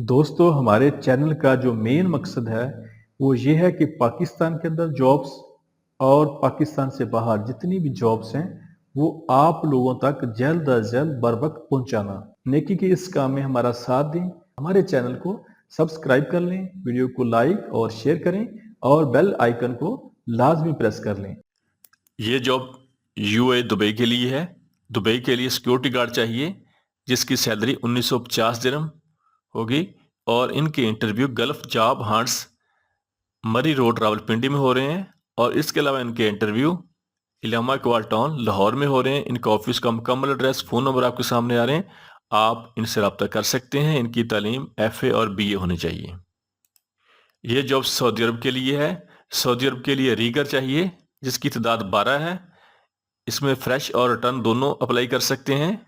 दोस्तों हमारे चैनल का जो मेन मकसद है वो ये है कि पाकिस्तान के अंदर जॉब्स और पाकिस्तान से बाहर जितनी भी जॉब्स हैं वो आप लोगों तक जल्द अज जल्द बर वक्त पहुंचाना। नेकी के इस काम में हमारा साथ दें, हमारे चैनल को सब्सक्राइब कर लें, वीडियो को लाइक और शेयर करें और बेल आइकन को लाजमी प्रेस कर लें। ये जॉब यूए दुबई के लिए है। दुबई के लिए सिक्योरिटी गार्ड चाहिए जिसकी सैलरी 1950 दिरहम होगी और इनके इंटरव्यू गल्फ जॉब हंट्स मरी रोड रावलपिंडी में हो रहे हैं और इसके अलावा इनके इंटरव्यू इलामा इकबाल टाउन लाहौर में हो रहे हैं। इनका ऑफिस का मुकम्मल एड्रेस, फ़ोन नंबर आपके सामने आ रहे हैं। आप इनसे रब्ता कर सकते हैं। इनकी तालीम FA और BA होनी चाहिए। ये जॉब सऊदी अरब के लिए है। सऊदी अरब के लिए रीगर चाहिए जिसकी तादाद 12 है। इसमें फ्रेश और रिटर्न दोनों अप्लाई कर सकते हैं।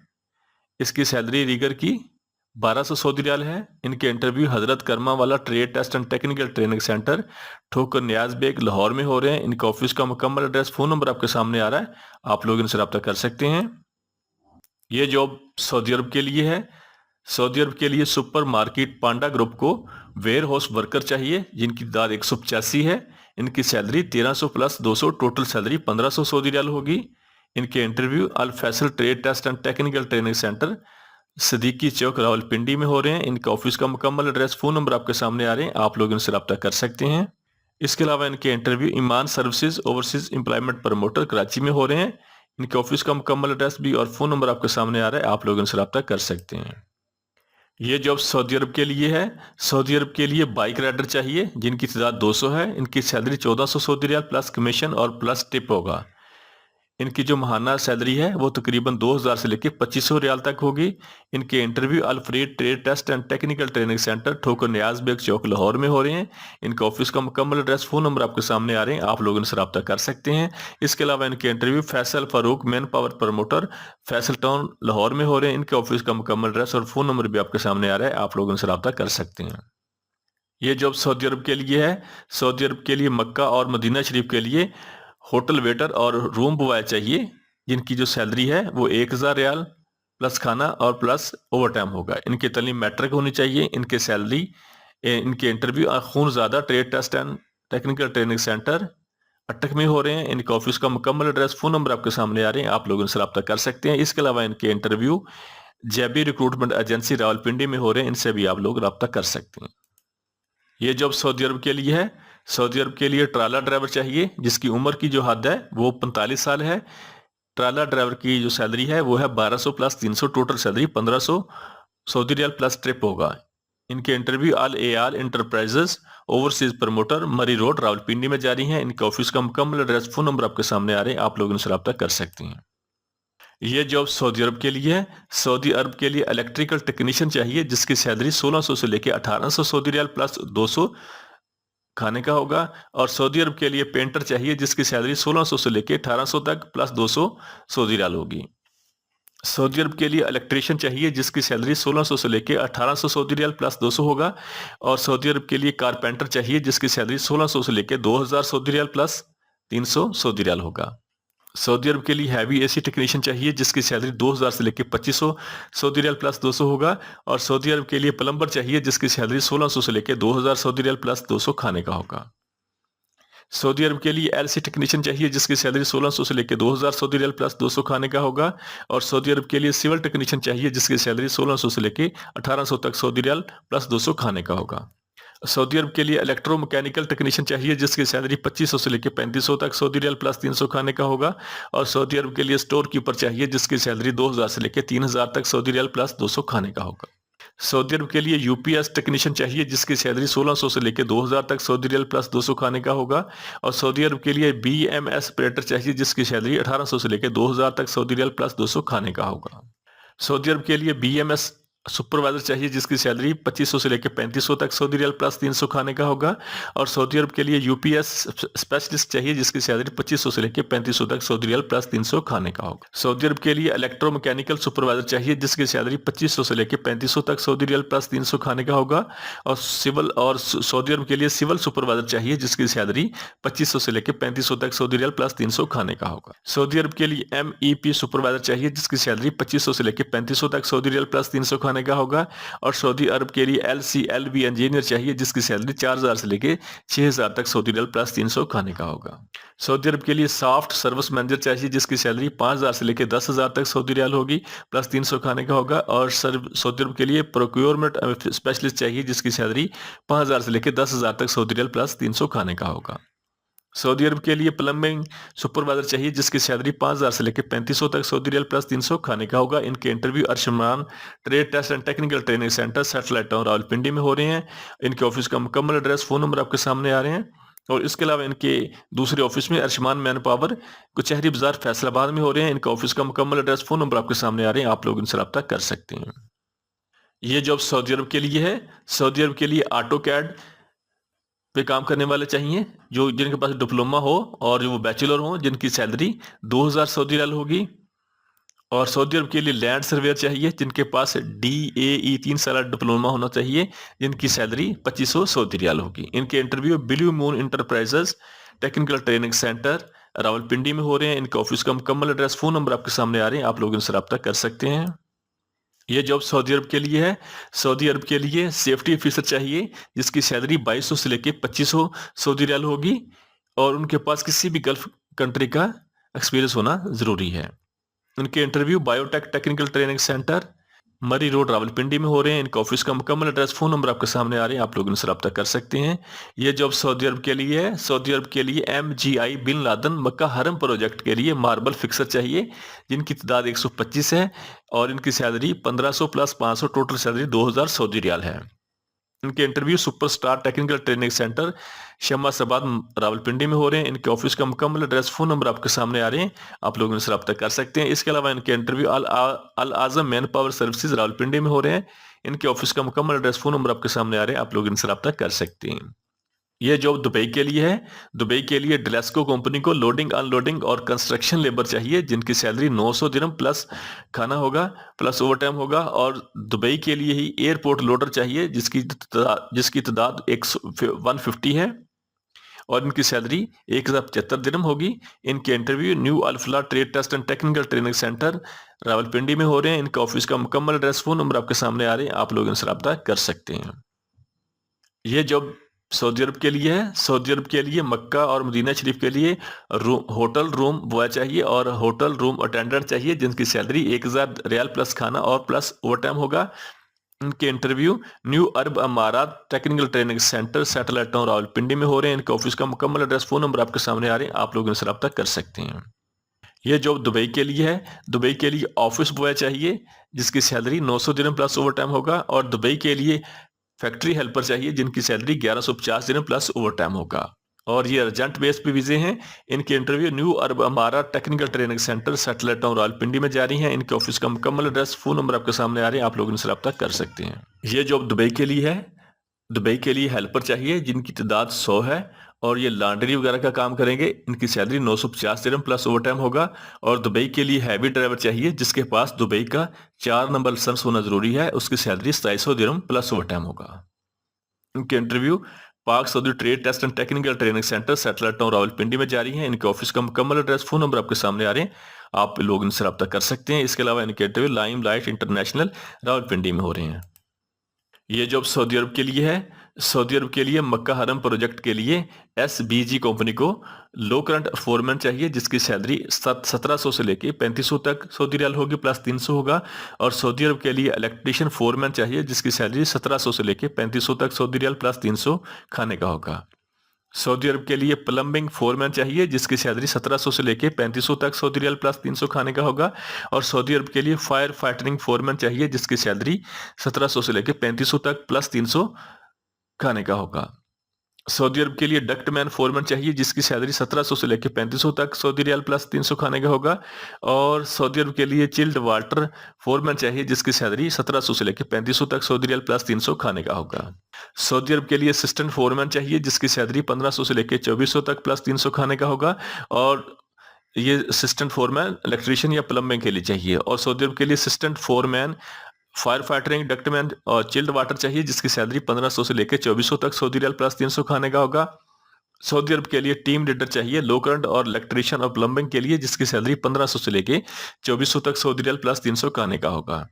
इसकी सैलरी रीगर की 1200 सऊदी रियाल है। इनके interview Hazrat Karma Wala trade test and technical training centre Thokar Niaz bag Lahore में हो रहे हैं। इनका ऑफिस का मुकम्मल एड्रेस, फ़ोन नंबर आपके सामने आ रहा है। आप लोग इनसे रब्ता कर सकते हैं। ये जॉब सऊदी अरब के लिए है। सऊदी अरब के लिए सुपर मार्केट पांडा ग्रुप को वेयर हाउस वर्कर चाहिए जिनकी तादाद 185 है। इनकी salary 1300 plus 200, total salary 1500 Saudi riyal होगी। इनके interview Al Faisal trade test and technical training centre Sadiqi Chowk Rawalpindi में हो रहे हैं। इनका ऑफिस का मुकम्मल एड्रेस, फ़ोन नंबर आपके सामने आ रहे हैं। आप लोग इनसे रब्ता कर सकते हैं। इसके अलावा इनके interview Iman services overseas employment promoter Karachi में हो रहे हैं। इनके ऑफिस का मुकम्मल एड्रेस भी और फ़ोन नंबर आपके सामने आ रहा है। आप लोग इनसे रब्ता कर सकते हैं। ये जॉब सऊदी अरब के लिए है। सऊदी अरब के लिए बाइक राइडर चाहिए जिनकी तादाद 200 है। इनकी सैलरी 1400 सऊदी रियाल प्लस कमीशन और प्लस टिप होगा। इनकी जो महाना सैलरी है वो तकरीबन 2000 से लेकर 2500 रियाल तक होगी। इनके interview Alfred trade test and technical training centre Thokar Niaz bag चौक लाहौर में हो रहे हैं। इनका ऑफिस का मुकम्मल एड्रेस, फ़ोन नंबर आपके सामने आ रहे हैं। आप लोग इनसे रब्ता कर सकते हैं। इसके अलावा इनके interview Faisal Farooq man power promoter Faisal town Lahore में हो रहे हैं। इनके ऑफिस का मुकम्मल एड्रेस और फ़ोन नंबर भी आपके सामने आ रहा है। आप लोग इनसे रब्ता कर सकते हैं। ये जॉब सऊदी अरब के लिए है। सऊदी अरब के लिए मक्का और मदीना शरीफ के लिए होटल वेटर और रूम बॉय चाहिए जिनकी जो सैलरी है वो 1000 रियाल प्लस खाना और प्लस ओवर टाइम होगा। इनकी तालीम मैट्रिक होनी चाहिए। इनके सैलरी इनके इंटरव्यू खूनज़ादा trade test and technical training centre Attock में हो रहे हैं। इनके ऑफिस का मुकम्मल एड्रेस, फ़ोन नंबर आपके सामने आ रहे हैं। आप लोग इनसे रब्ता कर सकते हैं। इसके अलावा इनके इंटरव्यू जेबी रिक्रूटमेंट एजेंसी रावलपिंडी में हो रहे हैं। इनसे भी आप लोग रब्ता कर सकते हैं। ये जॉब सऊदी अरब के लिए है। सऊदी अरब के लिए ट्राला ड्राइवर चाहिए जिसकी उम्र की जो हद है वो 45 साल है। ट्राला ड्राइवर की जो सैलरी है वो है 1200 प्लस 300, टोटल सैलरी 1500 सऊदी रियाल प्लस ट्रिप होगा। इनके इंटरव्यू अल एआल enterprises overseas promoter Murree road Rawalpindi में जारी हैं। इनके ऑफिस का मुकम्मल एड्रेस, फ़ोन नंबर आपके सामने आ रहे हैं। आप लोग इनसे रब्ता कर सकते हैं। ये जॉब सऊदी अरब के लिए है। सऊदी अरब के लिए इलेक्ट्रिकल टेक्नीशियन चाहिए जिसकी सैलरी 1600 से लेकर 1800 सऊदी रियाल प्लस 200 खाने का होगा। और सऊदी अरब के लिए पेंटर चाहिए जिसकी सैलरी 1600 से लेकर 1800 तक प्लस 200 सऊदी रियाल होगी। सऊदी अरब के लिए इलेक्ट्रीशियन चाहिए जिसकी सैलरी 1600 से लेकर 1800 सऊदी रियाल प्लस 200 होगा। और सऊदी अरब के लिए कारपेंटर चाहिए जिसकी सैलरी 1600 से लेकर 2000 सऊदी रियाल प्लस 300 सऊदी रियाल होगा। सऊदी अरब के लिए हैवी AC टेक्नीशियन चाहिए जिसकी सैलरी 2000 से लेकर 2500 सऊदी रियाल प्लस 200 होगा। और सऊदी अरब के लिए प्लम्बर चाहिए जिसकी सैलरी 1600 से लेकर 2000 सऊदी रियाल प्लस 200 खाने का होगा। सऊदी अरब के लिए LC टेक्नीशियन चाहिए जिसकी सैलरी 1600 से लेकर 2000 सऊदी रियाल प्लस 200 खाने का होगा। और सऊदी अरब के लिए सिविल टेक्नीशियन चाहिए जिसकी सैलरी 1600 से लेकर 1800 तक सऊदी रियाल प्लस 200 खाने का होगा। सऊदी अरब के लिए इलेक्ट्रो मैकेनिकल टेक्नीशियन चाहिए जिसकी सैलरी 2500 से लेकर 3500 तक सऊदी रियाल प्लस 300 खाने का होगा। और सऊदी अरब के लिए स्टोर कीपर चाहिए जिसकी सैलरी 2000 से लेकर 3000 तक सऊदी रियाल प्लस 200 खाने का होगा। सऊदी अरब के लिए UPS टेक्नीशियन चाहिए जिसकी सैलरी 1600 से लेकर 2000 तक सऊदी रियाल प्लस 200 खाने का होगा। और सऊदी अरब के लिए BMS ऑपरेटर चाहिए जिसकी सैलरी 1800 से लेकर 2000 तक सऊदी रियाल प्लस 200 खाने का होगा। सऊदी अरब के लिए BMS सुपरवाइजर चाहिए जिसकी सैलरी 2500 से लेकर 3500 तक सऊदी रियाल प्लस 300 खाने का होगा। और सऊदी अरब के लिए UPS स्पेशलिस्ट चाहिए जिसकी सैलरी 2500 से लेकर 3500 तक सऊदी रियाल प्लस 300 खाने का होगा। सऊदी अरब के लिए इलेक्ट्रोमैकेनिकल सुपरवाइजर चाहिए जिसकी सैलरी 2500 से लेकर 3500 तक सऊदी रियाल प्लस 300 खाने का होगा। और सऊदी अरब के लिए सिविल सुपरवाइजर चाहिए जिसकी सैलरी 2500 से लेकर 3500 तक सऊदी रियाल प्लस 300 खाने का होगा। सऊदी अरब के लिए MEP सुपरवाइजर चाहिए जिसकी सैलरी 2500 से लेकर 3500 तक सऊदी रियाल प्लस 300 खाने का होगा। और सऊदी अरब के लिए LCLB इंजीनियर चाहिए जिसकी सैलरी 4000 से लेके 6000 तक सऊदी रियाल प्लस 300 खाने का होगा। सऊदी अरब के लिए सॉफ्ट सर्विस मैनेजर चाहिए जिसकी सैलरी 5000 से लेके 10,000 तक सऊदी रियाल होगी, प्लस 300 खाने का होगा। और सऊदी अरब के लिए प्रोक्योरमेंट स्पेशलिस्ट चाहिए जिसकी सैलरी 5000 से लेके 10,000 तक सऊदी रियाल प्लस 300 खाने का होगा। सऊदी अरब के लिए प्लम्बिंग सुपरवाइजर चाहिए जिसकी सैलरी 5000 से लेकर 3500 तक सऊदी रियाल प्लस 300 खाने का होगा। इनके interview Arshman trade test and technical training centre satellite town Rawalpindi में हो रहे हैं। इनके ऑफिस का मुकम्मल एड्रेस, फ़ोन नंबर आपके सामने आ रहे हैं। और इसके अलावा इनके दूसरे ऑफिस में अर्शमान मैन पावर कचहरी बाजार फैसलाबाद में हो रहे हैं। इनका ऑफिस का मुकम्मल एड्रेस, फ़ोन नंबर आपके सामने आ रहे हैं, आप लोग इनसे रब्ता कर सकते हैं। ये जॉब सऊदी अरब के लिए है। सऊदी अरब के लिए ऑटो कैड पे काम करने वाले चाहिए जो जिनके पास डिप्लोमा हो और जो वो बैचलर हो, जिनकी सैलरी 2000 सऊदी रियाल होगी। और सऊदी अरब के लिए लैंड सर्वेयर चाहिए जिनके पास DAE 3 साल डिप्लोमा होना चाहिए, जिनकी सैलरी 2500 सऊदी रियाल होगी। इनके interview blue moon enterprises technical training centre Rawalpindi में हो रहे हैं। इनके ऑफिस का मुकम्मल एड्रेस, फ़ोन नंबर आपके सामने आ रहे हैं, आप लोग इनसे रब्ता कर सकते हैं। ये जॉब सऊदी अरब के लिए है। सऊदी अरब के लिए सेफ्टी ऑफिसर चाहिए जिसकी सैलरी 2200 से लेके 2500 सऊदी रियाल होगी। और उनके पास किसी भी गल्फ कंट्री का एक्सपीरियंस होना जरूरी है। उनके interview biotech technical training centre मरी रोड रावलपिंडी में हो रहे हैं। इनका ऑफिस का मुकम्मल एड्रेस, फ़ोन नंबर आपके सामने आ रहे हैं, आप लोग इनसे रब्ता कर सकते हैं। ये जॉब सऊदी अरब के लिए है। सऊदी अरब के लिए MGI बिन लादन मक्का हरम प्रोजेक्ट के लिए मार्बल फिक्सर चाहिए जिनकी तादाद 125 है। और इनकी salary 1500 plus 500, total salary 2000 Saudi riyal है। इनके interview superstar technical training centre Shamsabad Rawalpindi में हो रहे हैं। इनके ऑफिस का मुकम्मल एड्रेस, फ़ोन नंबर आपके सामने आ रहे हैं, आप लोग इनसे रब्ता कर सकते हैं। इसके अलावा इनके इंटरव्यू अल आज़म मैन पावर सर्विसेज रावलपिंडी में हो रहे हैं। इनके ऑफिस का मुकम्मल एड्रेस, फ़ोन नंबर आपके सामने आ रहे हैं, आप लोग इनसे रब्ता कर सकते हैं। यह जॉब दुबई के लिए है। दुबई के लिए डेलेस्को कंपनी को लोडिंग अनलोडिंग और कंस्ट्रक्शन लेबर चाहिए जिनकी सैलरी 900 दिरहम प्लस खाना होगा, प्लस ओवर टाइम होगा। और दुबई के लिए ही एयरपोर्ट लोडर चाहिए जिसकी तादाद 150 है। और इनकी सैलरी 1075 दिरहम होगी। इनके interview new Alfalah trade test and technical training centre Rawalpindi में हो रहे हैं। इनका ऑफिस का मुकम्मल एड्रेस, फ़ोन नंबर आपके सामने आ रहे हैं, आप लोग इनसे रब्ता कर सकते हैं। यह जॉब सऊदी अरब के लिए है। सऊदी अरब के लिए मक्का और मदीना शरीफ के लिए होटल रूम बॉय चाहिए और होटल रूम अटेंडेंट चाहिए जिनकी सैलरी 1000 रियाल प्लस खाना और प्लस ओवर टाइम होगा। इनके इंटरव्यू न्यू अरब अमारात technical training centre satellite town Rawalpindi में हो रहे हैं। इनके ऑफिस का मुकम्मल एड्रेस, फ़ोन नंबर आपके सामने आ रहे हैं, आप लोग इनसे रब्ता कर सकते हैं। यह जॉब दुबई के लिए है। दुबई के लिए ऑफिस बॉय चाहिए जिसकी सैलरी 900 दिरहम प्लस ओवर टाइम होगा। और दुबई के लिए फैक्ट्री हेल्पर चाहिए जिनकी सैलरी 1150 दिरहम प्लस ओवर टाइम होगा। और ये अर्जेंट बेस पे वीजे हैं। इनके इंटरव्यू न्यू अरब अमारा technical training centre satellite town Rawalpindi में जारी हैं। इनके ऑफिस का मुकम्मल एड्रेस, फ़ोन नंबर आपके सामने आ रहे हैं, आप लोग इनसे रब्ता कर सकते हैं। ये जॉब दुबई के लिए है। दुबई के लिए हेल्पर चाहिए जिनकी तादाद 100 है और ये लॉन्ड्री वगैरह का काम करेंगे। इनकी सैलरी 950 दिरहम प्लस ओवर टाइम होगा। और दुबई के लिए हैवी ड्राइवर चाहिए जिसके पास दुबई का 4 नंबर लाइसेंस होना जरूरी है। उसकी सैलरी 2700 दिरहम प्लस ओवर टाइम होगा। इनके interview Pak Saudi trade test and technical training centre satellite town Rawalpindi में जारी है। इनके ऑफिस का मुकम्मल एड्रेस, फ़ोन नंबर आपके सामने आ रहे हैं, आप लोग इनसे रब्ता कर सकते हैं। इसके अलावा इनके interview lime light international Rawalpindi में हो रहे हैं। ये जॉब सऊदी अरब के लिए है। सऊदी अरब के लिए मक्का हरम प्रोजेक्ट के लिए SBG कंपनी को लो करंट फोरमैन चाहिए जिसकी सैलरी 1700 से लेके 3500 तक सऊदी रियाल होगी, प्लस 300 होगा। और सऊदी अरब के लिए इलेक्ट्रीशियन फोरमैन चाहिए जिसकी सैलरी 1700 से लेके 3500 तक सऊदी रियाल प्लस 300 खाने का होगा। सऊदी अरब के लिए प्लम्बिंग फोरमैन चाहिए जिसकी सैलरी 1700 से लेके 3500 तक सऊदी रियाल प्लस 300 खाने का होगा। और सऊदी अरब के लिए फायर फाइटरिंग फोरमैन चाहिए जिसकी सैलरी 1700 से लेके 3500 तक प्लस 300 खाने का होगा। सऊदी अरब के लिए डक्टमैन फोरमैन चाहिए जिसकी सैलरी 1700 से लेकर 3500 तक सऊदी रियाल प्लस 300 खाने का होगा। और सऊदी अरब के लिए चिल्ड वाटर फोरमैन चाहिए जिसकी सैलरी 1700 से लेकर 3500 तक सऊदी रियाल प्लस 300 खाने का होगा। सऊदी अरब के लिए असिस्टेंट फोरमैन चाहिए जिसकी सैलरी 1500 से लेकर 2400 तक प्लस 300 खाने का होगा। और ये असिस्टेंट फोरमैन इलेक्ट्रीशियन या प्लम्बिंग के लिए चाहिए। और सऊदी अरब के लिए असिस्टेंट फोरमैन फायर फाइटरिंग डक्टमैन और चिल्ड वाटर चाहिए जिसकी सैलरी 1500 से लेकर 2400 तक सऊदी रियाल प्लस 300 खाने का होगा। सऊदी अरब के लिए टीम लीडर चाहिए लो करंट और इलेक्ट्रीशियन और प्लम्बिंग के लिए जिसकी सैलरी 1500 से लेकर 2400 तक सऊदी रियाल प्लस 300 खाने का होगा।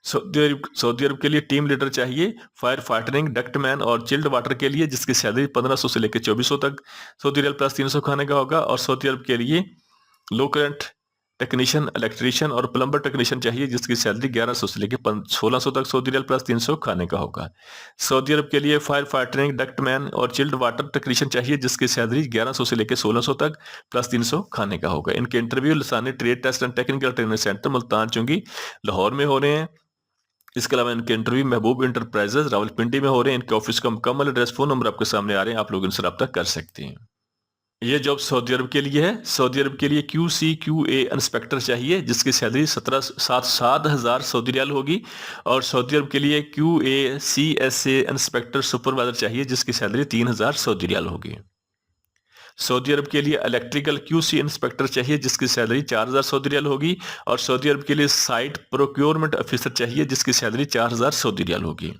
सऊदी अरब के लिए टीम लीडर चाहिए, फायर फाइटरिंग, डक्टमैन और चिल्ड वाटर के लिए, जिसकी सैलरी 1500 से लेकर 2400 तक सऊदी रियाल प्लस 300 खाने का होगा। और सऊदी अरब के लिए लो करंट टेक्नीशियन, इलेक्ट्रीशियन और प्लम्बर टेक्नीशियन चाहिए, जिसकी सैलरी 1100 से लेकर 1600 तक सऊदी रियाल प्लस 300 खाने का होगा। सऊदी अरब के लिए फायर फाइटरिंग, डक्टमैन और चिल्ड वाटर टेक्नीशियन चाहिए, जिसकी सैलरी 1100 से लेकर 1600 तक प्लस 300 खाने का होगा। इनके interview Lasani trade test and technical training centre Multan Chungi Lahore में हो रहे हैं। इसके अलावा इनके इंटरव्यू महबूब इंटरप्राइजेज रावलपिंडी में हो रहे हैं। इनके ऑफिस का मुकम्मल एड्रेस, फोन नंबर आपके सामने आ रहे हैं, आप लोग इनसे रब्ता कर सकते हैं। ये जॉब सऊदी अरब के लिए है। सऊदी अरब के लिए QC/QA इंस्पेक्टर चाहिए, जिसकी सैलरी 7,000 सऊदी रियाल होगी। और सऊदी अरब के लिए QA/CSA इंस्पेक्टर सुपरवाइजर चाहिए, जिसकी सैलरी 3,000 सऊदी रियाल होगी। सऊदी अरब के लिए इलेक्ट्रिकल QC इंस्पेक्टर चाहिए, जिसकी सैलरी 4,000 सऊदी रियाल होगी। और सऊदी अरब के लिए साइट प्रोक्योरमेंट ऑफिसर चाहिए, जिसकी सैलरी 4,000 सऊदी रियाल होगी।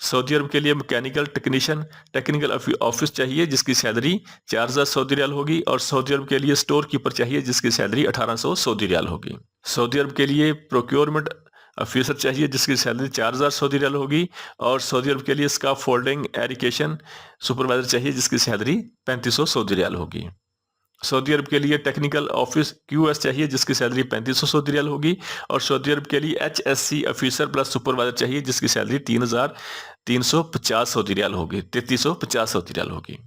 सऊदी अरब के लिए मैकेनिकल टेक्नीशियन टेक्निकल ऑफिस चाहिए, जिसकी सैलरी 4,000 सऊदी रियाल होगी। और सऊदी अरब के लिए स्टोर कीपर चाहिए, जिसकी सैलरी 1,800 सऊदी रियाल होगी। सऊदी अरब के लिए प्रोक्योरमेंट ऑफिसर चाहिए, जिसकी सैलरी 4,000 सऊदी रियाल होगी। और सऊदी अरब के लिए स्काफ फोल्डिंग एरिकेशन सुपरवाइजर चाहिए, जिसकी सैलरी 3,500 सऊदी रियाल होगी। सऊदी अरब के लिए टेक्निकल ऑफिस QS चाहिए, जिसकी सैलरी 3,500 सऊदी रियाल होगी। और सऊदी अरब के लिए HSC ऑफिसर प्लस सुपरवाइजर चाहिए, जिसकी सैलरी 3,350 सऊदी रियाल होगी, 3,350 सऊदी रियाल होगी।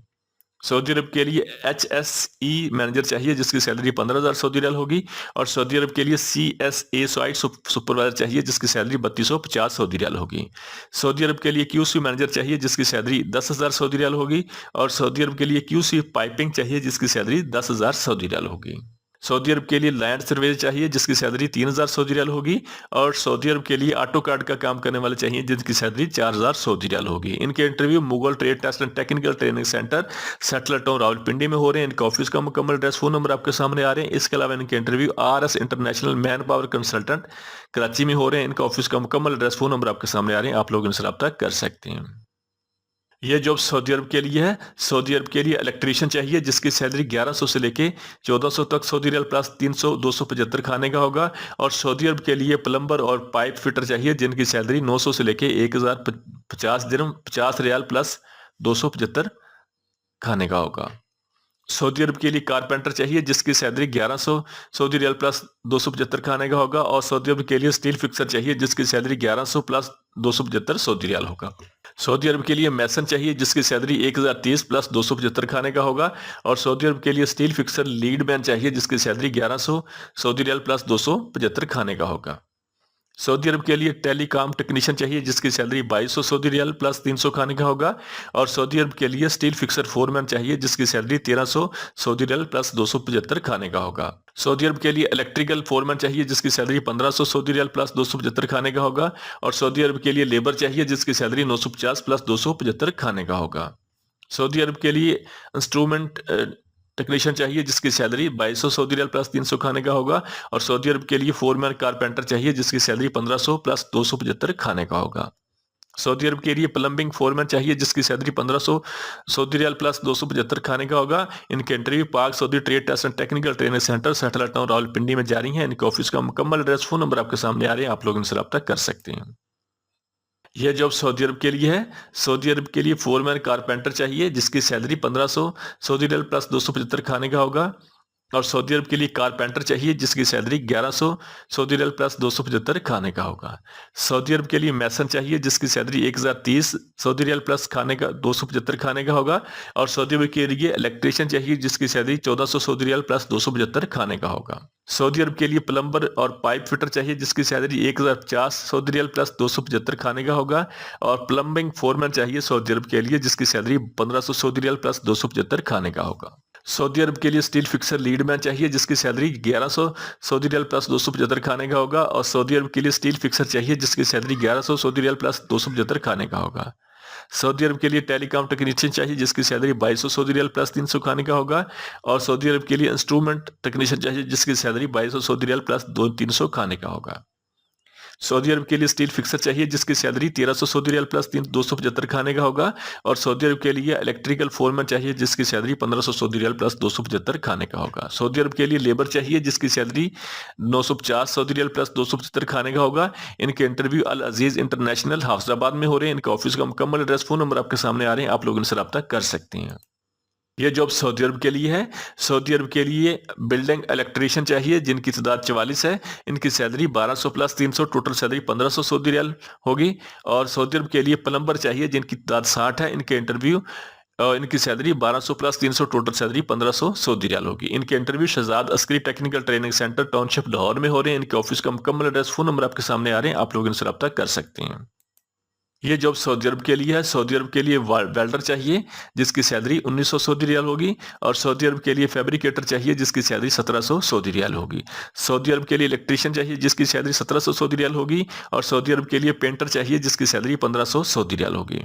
सऊदी अरब के लिए HSE मैनेजर चाहिए, जिसकी सैलरी 15,000 सऊदी रियाल होगी। और सऊदी अरब के लिए CSA साइट सुपरवाइजर चाहिए, जिसकी सैलरी 3,250 सऊदी रियाल होगी। सऊदी अरब के लिए QC मैनेजर चाहिए, जिसकी सैलरी 10,000 सऊदी रियाल होगी। और सऊदी अरब के लिए QC पाइपिंग चाहिए, जिसकी सैलरी 10,000 सऊदी रियाल होगी। सऊदी अरब के लिए लैंड सर्वेयर चाहिए, जिसकी सैलरी 3,000 सऊदी रियाल होगी। और सऊदी अरब के लिए ऑटो कार्ड का काम करने वाले चाहिए, जिनकी सैलरी 4,000 सऊदी रियाल होगी। इनके interview Mughal trade test and technical training centre settler town Rawalpindi में हो रहे हैं। इनके ऑफिस का मुकम्मल एड्रेस, फोन नंबर आपके सामने आ रहे हैं। इसके अलावा इनके interview RS international man power consultant Karachi में हो रहे हैं। इनका ऑफिस का मुकम्मल एड्रेस, फोन नंबर आपके सामने आ रहे हैं, आप लोग इनसे रब्ता कर सकते हैं। यह जॉब सऊदी अरब के लिए है। सऊदी अरब के लिए इलेक्ट्रीशियन चाहिए, जिसकी सैलरी 1100 से लेके 1,400 तक सऊदी रियाल प्लस 300 275 खाने का होगा। और सऊदी अरब के लिए प्लम्बर और पाइप फिटर चाहिए, जिनकी सैलरी 900 से लेके 1,050 दिरहम 50 रियाल प्लस 275 खाने का होगा। सऊदी अरब के लिए कारपेंटर चाहिए, जिसकी सैलरी 1100 सऊदी रियाल प्लस 275 खाने का होगा। और सऊदी अरब के लिए स्टील फिक्सर चाहिए, जिसकी सैलरी 1100 प्लस 275 सऊदी रियाल होगा। सऊदी अरब के लिए मैसन चाहिए, जिसकी सैलरी 1,030 प्लस 275 खाने का होगा। और सऊदी अरब के लिए स्टील फिक्सर लीड मैन चाहिए, जिसकी सैलरी 1100 सऊदी रियाल प्लस 275 खाने का होगा। सऊदी अरब के लिए टेलीकॉम टेक्नीशियन चाहिए, जिसकी सैलरी 2,200 सऊदी रियाल प्लस 300 खाने का होगा। और सऊदी अरब के लिए स्टील फिक्सर फोरमैन चाहिए, जिसकी सैलरी 1,300 सऊदी रियाल प्लस 275 खाने का होगा। सऊदी अरब के लिए इलेक्ट्रिकल फोरमैन चाहिए, जिसकी सैलरी 1,500 सऊदी रियाल प्लस 275 खाने का होगा। और सऊदी अरब के लिए लेबर चाहिए, जिसकी सैलरी 950 प्लस 275 खाने का होगा। सऊदी अरब के लिए इंस्ट्रूमेंट टेक्नीशियन चाहिए, जिसकी सैलरी 2,200 सऊदी रियाल प्लस 300 खाने का होगा। और सऊदी अरब के लिए फोरमैन कारपेंटर चाहिए, जिसकी सैलरी 1,500 प्लस 275 खाने का होगा। सऊदी अरब के लिए प्लम्बिंग फोरमैन चाहिए, जिसकी सैलरी 1,500 सऊदी रियाल प्लस 275 खाने का होगा। इनके interview Pak Saudi trade test and technical training centre satellite town Rawalpindi में जारी है। इनके ऑफिस का मुकम्मल एड्रेस, फोन नंबर आपके सामने आ रहे हैं, आप लोग इनसे रब्ता कर सकते हैं। यह जॉब सऊदी अरब के लिए है। सऊदी अरब के लिए फोरमैन कारपेंटर चाहिए, जिसकी सैलरी 1,500 सऊदी रियाल प्लस 275 खाने का होगा। और सऊदी अरब के लिए कारपेंटर चाहिए, जिसकी सैलरी 1,100 सऊदी रियाल प्लस 275 खाने का होगा। सऊदी अरब के लिए मैसन चाहिए, जिसकी सैलरी 1,030 सऊदी रियाल प्लस खाने का 275 खाने का होगा। और सऊदी अरब के लिए इलेक्ट्रीशियन चाहिए, जिसकी सैलरी 1,400 सऊदी रियाल प्लस 275 खाने का होगा। सऊदी अरब के लिए प्लम्बर और पाइप फिटर चाहिए, जिसकी सैलरी 1,050 सऊदी रियाल प्लस 275 खाने का होगा। और प्लम्बिंग फोरमैन चाहिए सऊदी अरब के लिए, जिसकी सैलरी 1,500 सऊदी रियाल प्लस 275 खाने का होगा। सऊदी अरब के लिए स्टील फिक्सर लीड मैन चाहिए, जिसकी सैलरी 1,100 सऊदी रियाल प्लस 275 खाने का होगा। और सऊदी अरब के लिए स्टील फिक्सर चाहिए, जिसकी सैलरी 1,100 सऊदी रियाल प्लस 275 खाने का होगा। सऊदी अरब के लिए टेलीकॉम टेक्नीशियन चाहिए, जिसकी सैलरी 2,200 सऊदी रियाल प्लस 300 खाने का होगा। और सऊदी अरब के लिए इंस्ट्रूमेंट टेक्नीशियन चाहिए, जिसकी सैलरी 2,200 सऊदी रियाल प्लस 300 खाने का होगा। सऊदी अरब के लिए स्टील फिक्सर चाहिए जिसकी सैलरी 1300 सऊदी रियाल प्लस 275 खाने का होगा। और सऊदी अरब के लिए इलेक्ट्रिकल फोरमैन चाहिए जिसकी सैलरी 1500 सऊदी रियाल प्लस 275 खाने का होगा। सऊदी अरब के लिए लेबर चाहिए जिसकी सैलरी 950 सऊदी रियाल प्लस 275 खाने का होगा। इनके इंटरव्यू अल अजीज इंटरनेशनल हैदराबाद में हो रहे हैं। इनके ऑफिस का मुकम्मल एड्रेस, फोन नंबर आपके सामने आ रहे हैं, आप लोग इनसे रब्ता कर सकते हैं। ये जॉब सऊदी अरब के लिए है। सऊदी अरब के लिए बिल्डिंग इलेक्ट्रीशियन चाहिए जिनकी तादाद 44 है। इनकी salary 1200 plus 300, total salary 1500 Saudi riyal होगी। और सऊदी अरब के लिए प्लम्बर चाहिए जिनकी तादाद 60 है। इनके इंटरव्यू इनकी salary 1200 plus 300, total salary 1500 Saudi riyal होगी। इनके interview Shahzad Askari technical training centre township Lahore में हो रहे हैं। इनके ऑफिस का मुकम्मल एड्रेस, फोन नंबर आपके सामने आ रहे हैं, आप लोग इनसे रब्ता कर सकते हैं। ये जॉब सऊदी अरब के लिए है। सऊदी अरब के लिए वेल्डर चाहिए जिसकी सैलरी 1900 सऊदी रियाल होगी। और सऊदी अरब के लिए फैब्रिकेटर चाहिए जिसकी सैलरी 1700 सऊदी रियाल होगी। सऊदी अरब के लिए इलेक्ट्रीशियन चाहिए जिसकी सैलरी 1700 सऊदी रियाल होगी। और सऊदी अरब के लिए पेंटर चाहिए जिसकी सैलरी 1500 सऊदी रियाल होगी।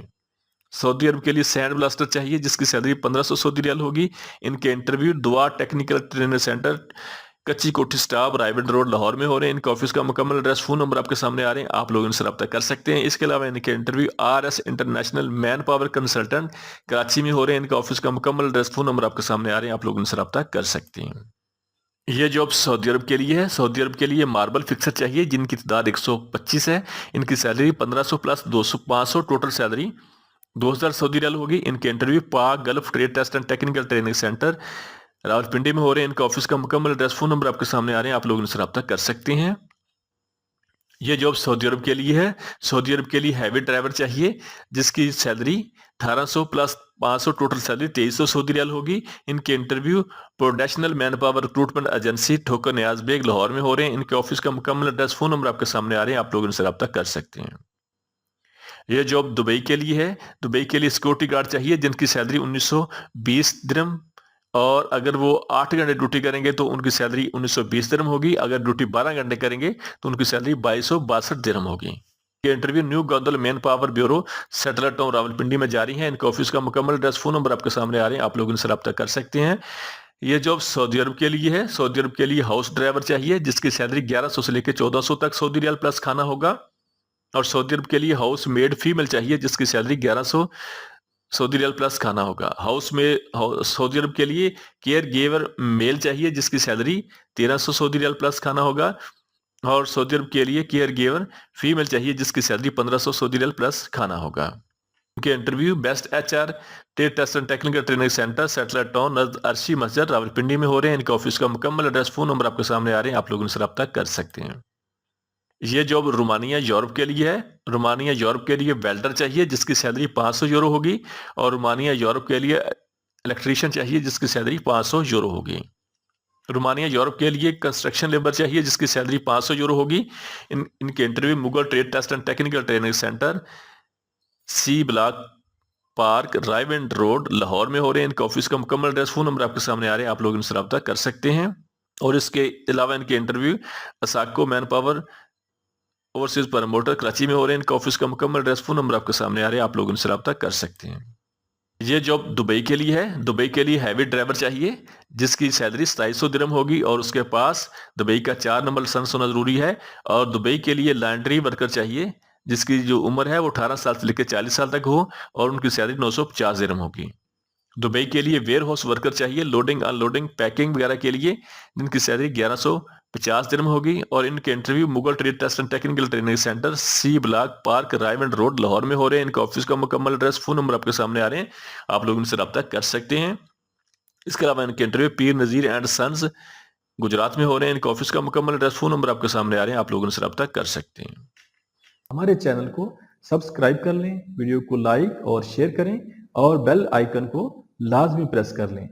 सऊदी अरब के लिए सैंड ब्लास्टर चाहिए जिसकी सैलरी 1500 सऊदी रियाल होगी। इनके इंटरव्यू दुआ टेक्निकल ट्रेनिंग सेंटर कच्ची कोठी स्टाफ रायबंद रोड लाहौर में हो रहे हैं। इनके ऑफिस का मुकम्मल एड्रेस, फोन नंबर आपके सामने आ रहे हैं, आप लोग इनसे रब्ता कर सकते हैं। इसके अलावा इनके interview RS international man power consultant Karachi में हो रहे हैं। इनका ऑफिस का मुकम्मल एड्रेस, फोन नंबर आपके सामने आ रहे हैं, आप लोग इनसे रब्ता कर सकते हैं। ये जॉब सऊदी अरब के लिए है। सऊदी अरब के लिए मार्बल फिक्सर चाहिए जिनकी तादाद 125 है। इनकी salary 1500 plus 500, total salary 2000 Saudi riyal होगी। इनके interview Pak gulf trade test and technical training centre Rawalpindi में हो रहे हैं। इनका ऑफिस का मुकम्मल एड्रेस, फोन नंबर आपके सामने आ रहे हैं, आप लोग इनसे रब्ता कर सकते हैं। ये जॉब सऊदी अरब के लिए है। सऊदी अरब के लिए हैवी ड्राइवर चाहिए जिसकी salary 1800 plus 500, total salary 2300 Saudi riyal होगी। इनके interview professional man power recruitment agency Thokar Niaz bag Lahore में हो रहे हैं। इनके ऑफिस का मुकम्मल एड्रेस, फोन नंबर आपके सामने आ रहे हैं, आप लोग इनसे रब्ता कर सकते हैं। ये जॉब दुबई के लिए है। दुबई के लिए सिक्योरिटी गार्ड चाहिए जिनकी सैलरी 1920 दिरहम, और अगर वो 8 घंटे ड्यूटी करेंगे तो उनकी सैलरी 1920 दिरहम होगी। अगर ड्यूटी 12 घंटे करेंगे तो उनकी सैलरी 2262 दिरहम होगी। ये इंटरव्यू न्यू गौदल man power bureau settler town Rawalpindi में जारी है। इनके ऑफिस का मुकम्मल एड्रेस, फोन नंबर आपके सामने आ रहे हैं, आप लोग इनसे रब्ता कर सकते हैं। ये जॉब सऊदी अरब के लिए है। सऊदी अरब के लिए हाउस ड्राइवर चाहिए जिसकी सैलरी 1100 से लेकर 1400 तक सऊदी रियाल प्लस खाना होगा। और सऊदी अरब के लिए हाउस मेड फीमेल चाहिए जिसकी सैलरी 1100 सऊदी रियाल प्लस खाना होगा। सऊदी अरब के लिए केयर गिवर मेल चाहिए जिसकी सैलरी 1300 सऊदी रियाल प्लस खाना होगा। और सऊदी अरब के लिए केयर गिवर फीमेल चाहिए जिसकी सैलरी 1500 सऊदी रियाल प्लस खाना होगा। उनके interview best HR trade test and technical training centre settler town नज़द अर्शी मस्जिद रावलपिंडी में हो रहे हैं। इनके ऑफिस का मुकम्मल एड्रेस, फोन नंबर आपके सामने आ रहे हैं, आप लोग इनसे रब्ता कर सकते हैं। ये जॉब रोमानिया यूरोप के लिए है। रोमानिया यूरोप के लिए वेल्डर चाहिए जिसकी सैलरी 500 यूरो होगी। और रोमानिया यूरोप के लिए इलेक्ट्रीशियन चाहिए जिसकी सैलरी 500 यूरो होगी। रोमानिया यूरोप के लिए कंस्ट्रक्शन लेबर चाहिए जिसकी सैलरी 500 यूरो होगी। इनके interview Mughal trade test and technical training centre C block park Raiwind road Lahore में हो रहे हैं। इनके ऑफिस का मुकम्मल एड्रेस, फोन नंबर आपके सामने आ रहे हैं, आप लोग इनसे रब्ता कर सकते हैं। और इसके अलावा इनके इंटरव्यू असाको man power overseas promoter Karachi में हो रहे हैं। इनका ऑफिस का मुकम्मल एड्रेस, फोन नंबर आपके सामने आ रहे हैं, आप लोग इनसे रब्ता कर सकते हैं। ये जॉब दुबई के लिए है। दुबई के लिए हैवी ड्राइवर चाहिए जिसकी सैलरी 2700 दिरहम होगी और उसके पास दुबई का 4 नंबर लाइसेंस होना जरूरी है। और दुबई के लिए लॉन्ड्री वर्कर चाहिए जिसकी जो उम्र है वो 18 साल से लेकर 40 साल तक हो और उनकी सैलरी 950 दिरहम होगी। दुबई के लिए वेयर हाउस वर्कर चाहिए लोडिंग अनलोडिंग पैकिंग वगैरह के लिए जिनकी सैलरी 1150 दिरहम होगी। और इनके interview Mughal trade test and technical training centre C block park Raiwind road Lahore में हो रहे हैं। इनका ऑफिस का मुकम्मल एड्रेस, फोन नंबर आपके सामने आ रहे हैं, आप लोग इनसे रब्ता कर सकते हैं। इसके अलावा इनके interview Pir Nazeer and sons Gujarat में हो रहे हैं। इनका ऑफिस का मुकम्मल एड्रेस, फोन नंबर आपके सामने आ रहे हैं, आप लोग इनसे रब्ता कर सकते हैं। हमारे चैनल को सब्सक्राइब कर लें, वीडियो को लाइक और शेयर करें और बेल आइकन को लाजमी प्रेस कर लें